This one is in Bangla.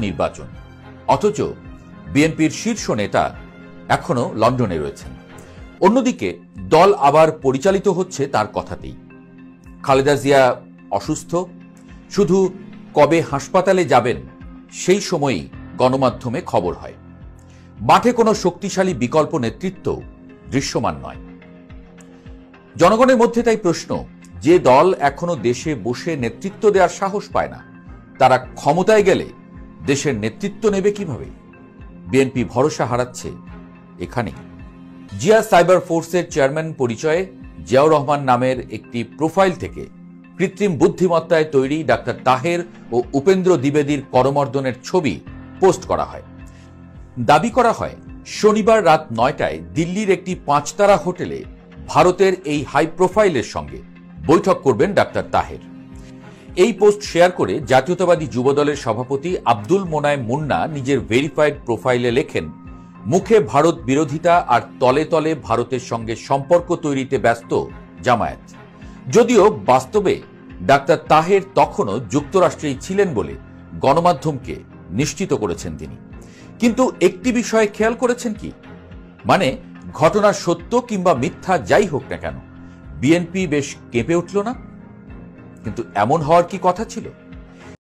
নির্বাচন, অথচ বিএনপির শীর্ষ নেতা এখনো লন্ডনে রয়েছেন। অন্যদিকে দল আবার পরিচালিত হচ্ছে তার কথাতেই। খালেদা জিয়া অসুস্থ, শুধু কবে হাসপাতালে যাবেন সেই সময়ই গণমাধ্যমে খবর হয়। মাঠে কোনো শক্তিশালী বিকল্প নেতৃত্ব দৃশ্যমান নয়। জনগণের মধ্যে তাই প্রশ্ন, যে দল এখনো দেশে বসে নেতৃত্ব দেওয়ার সাহস পায় না, তারা ক্ষমতায় গেলে দেশের নেতৃত্ব নেবে কিভাবে? বিএনপি ভরসা হারাচ্ছে এখানে। জিয়া সাইবার ফোর্সের চেয়ারম্যান পরিচয়ে জিয়াউর রহমান নামের একটি প্রোফাইল থেকে কৃত্রিম বুদ্ধিমত্তায় তৈরি ডাক্তার তাহের ও উপেন্দ্র দ্বিবেদীর করমর্দনের ছবি পোস্ট করা হয়। দাবি করা হয় শনিবার রাত 9টায় দিল্লির একটি 5 তারা হোটেলে ভারতের এই হাই প্রোফাইলের সঙ্গে বৈঠক করবেন ডাক্তার তাহের। এই পোস্ট শেয়ার করে জাতীয়তাবাদী যুবদলের সভাপতি আব্দুল মোনায়েম মুন্না নিজের ভেরিফাইড প্রোফাইলে লেখেন, মুখে ভারত বিরোধিতা আর তলে তলে ভারতের সঙ্গে সম্পর্ক তৈরিতে ব্যস্ত জামায়াত। যদিও বাস্তবে ডাক্তার তাহের তখনও যুক্তরাষ্ট্রেই ছিলেন বলে গণমাধ্যমকে নিশ্চিত করেছেন তিনি। কিন্তু একটি বিষয়ে খেয়াল করেছেন কি? মানে ঘটনা সত্য কিংবা মিথ্যা যাই হোক না কেন, বিএনপি বেশ কেঁপে উঠল না? কিন্তু এমন হওয়ার কি কথা ছিল?